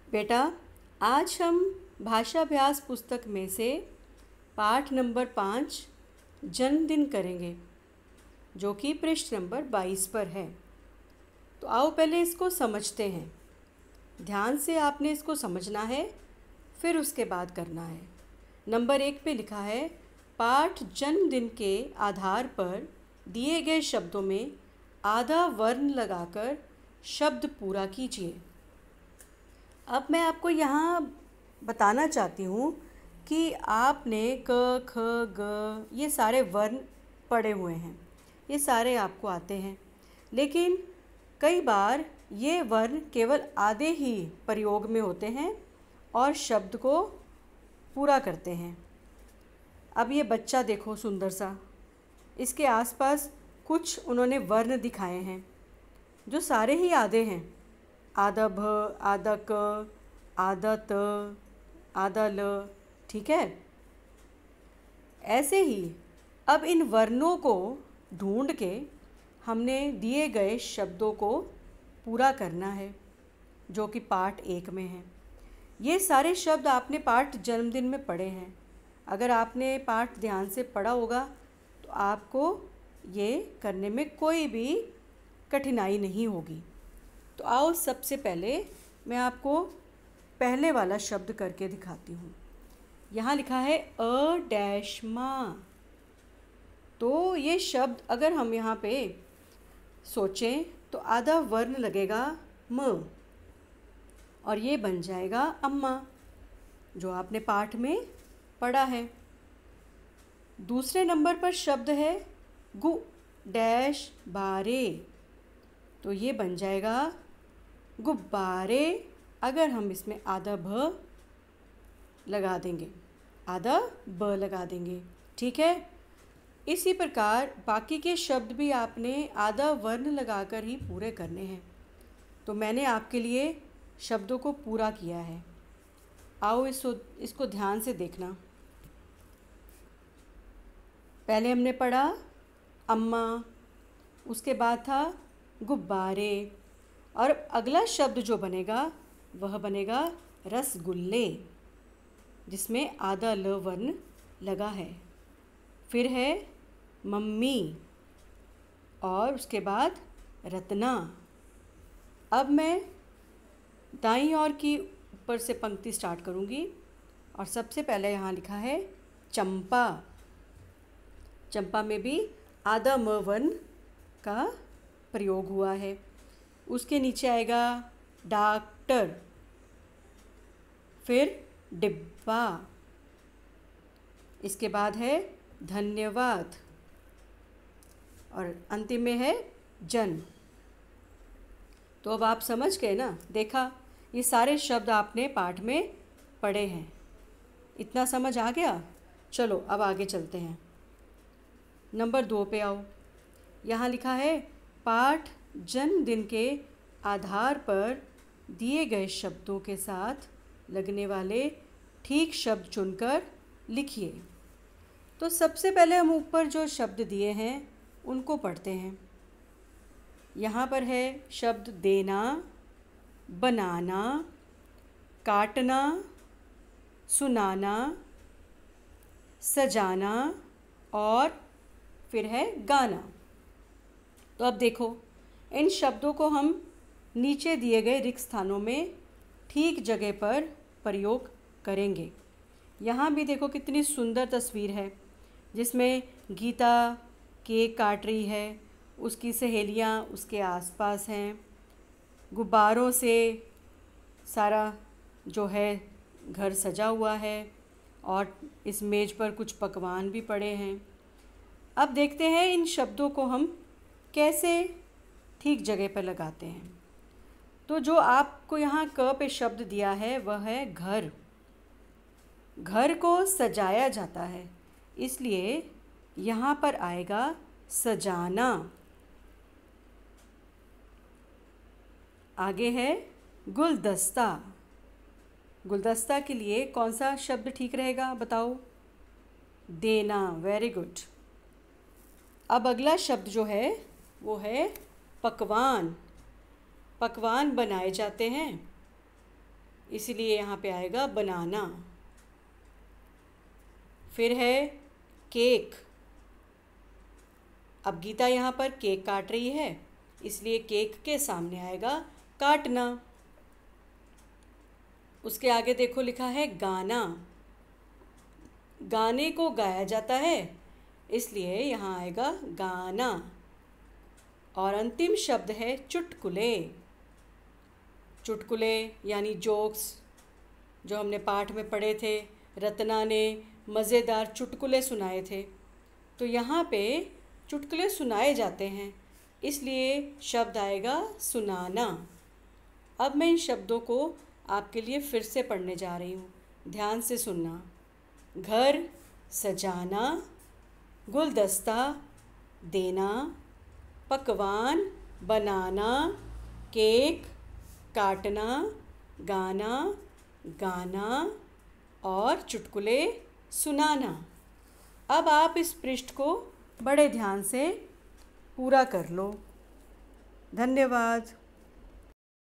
बेटा, आज हम भाषाभ्यास पुस्तक में से पाठ नंबर 5 जन्मदिन करेंगे, जो कि पृष्ठ नंबर 22 पर है। तो आओ पहले इसको समझते हैं। ध्यान से आपने इसको समझना है, फिर उसके बाद करना है। नंबर 1 पे लिखा है, पाठ जन्मदिन के आधार पर दिए गए शब्दों में आधा वर्ण लगाकर शब्द पूरा कीजिए। अब मैं आपको यहाँ बताना चाहती हूँ कि आपने क, ख, ग ये सारे वर्ण पढ़े हुए हैं, ये सारे आपको आते हैं, लेकिन कई बार ये वर्ण केवल आधे ही प्रयोग में होते हैं और शब्द को पूरा करते हैं। अब ये बच्चा देखो सुंदर सा, इसके आसपास कुछ उन्होंने वर्ण दिखाए हैं जो सारे ही आधे हैं। आधा भ, आधा क, आधा त, आधा ल, ठीक है। ऐसे ही अब इन वर्णों को ढूंढ के हमने दिए गए शब्दों को पूरा करना है, जो कि पाठ 1 में है। ये सारे शब्द आपने पाठ जन्मदिन में पढ़े हैं। अगर आपने पाठ ध्यान से पढ़ा होगा तो आपको ये करने में कोई भी कठिनाई नहीं होगी। तो आओ सबसे पहले मैं आपको पहले वाला शब्द करके दिखाती हूँ। यहाँ लिखा है अ डैश माँ। तो ये शब्द अगर हम यहाँ पे सोचें तो आधा वर्ण लगेगा म और ये बन जाएगा अम्मा, जो आपने पाठ में पढ़ा है। दूसरे नंबर पर शब्द है गु डैश बारे, तो ये बन जाएगा गुब्बारे, अगर हम इसमें आधा भ लगा देंगे, आधा ब लगा देंगे, ठीक है। इसी प्रकार बाकी के शब्द भी आपने आधा वर्ण लगाकर ही पूरे करने हैं। तो मैंने आपके लिए शब्दों को पूरा किया है। आओ इसको ध्यान से देखना। पहले हमने पढ़ा अम्मा, उसके बाद था गुब्बारे, और अगला शब्द जो बनेगा वह बनेगा रसगुल्ले, जिसमें आधा ल वर्ण लगा है। फिर है मम्मी और उसके बाद रत्ना। अब मैं दाईं ओर की ऊपर से पंक्ति स्टार्ट करूँगी और सबसे पहले यहाँ लिखा है चंपा। चंपा में भी आधा म वर्ण का प्रयोग हुआ है। उसके नीचे आएगा डॉक्टर, फिर डिब्बा, इसके बाद है धन्यवाद और अंतिम में है जन। तो अब आप समझ गए ना, देखा ये सारे शब्द आपने पाठ में पढ़े हैं। इतना समझ आ गया? चलो अब आगे चलते हैं। नंबर 2 पे आओ। यहाँ लिखा है पाठ जन्मदिन के आधार पर दिए गए शब्दों के साथ लगने वाले ठीक शब्द चुनकर लिखिए। तो सबसे पहले हम ऊपर जो शब्द दिए हैं उनको पढ़ते हैं। यहाँ पर है शब्द देना, बनाना, काटना, सुनाना, सजाना और फिर है गाना। तो अब देखो, इन शब्दों को हम नीचे दिए गए रिक्त स्थानों में ठीक जगह पर प्रयोग करेंगे। यहाँ भी देखो कितनी सुंदर तस्वीर है, जिसमें गीता केक काट रही है, उसकी सहेलियाँ उसके आसपास हैं, गुब्बारों से सारा जो है घर सजा हुआ है और इस मेज़ पर कुछ पकवान भी पड़े हैं। अब देखते हैं इन शब्दों को हम कैसे ठीक जगह पर लगाते हैं। तो जो आपको यहाँ क पे शब्द दिया है वह है घर। घर को सजाया जाता है, इसलिए यहाँ पर आएगा सजाना। आगे है गुलदस्ता। गुलदस्ता के लिए कौन सा शब्द ठीक रहेगा बताओ? देना, वेरी गुड। अब अगला शब्द जो है वो है पकवान। पकवान बनाए जाते हैं इसलिए यहाँ पे आएगा बनाना। फिर है केक। अब गीता यहाँ पर केक काट रही है, इसलिए केक के सामने आएगा काटना। उसके आगे देखो लिखा है गाना। गाने को गाया जाता है, इसलिए यहाँ आएगा गाना। और अंतिम शब्द है चुटकुले। चुटकुले यानी जोक्स, जो हमने पाठ में पढ़े थे। रत्ना ने मज़ेदार चुटकुले सुनाए थे, तो यहाँ पे चुटकुले सुनाए जाते हैं, इसलिए शब्द आएगा सुनाना। अब मैं इन शब्दों को आपके लिए फिर से पढ़ने जा रही हूँ, ध्यान से सुनना। घर सजाना, गुलदस्ता देना, पकवान बनाना, केक काटना, गाना गाना और चुटकुले सुनाना। अब आप इस पृष्ठ को बड़े ध्यान से पूरा कर लो। धन्यवाद।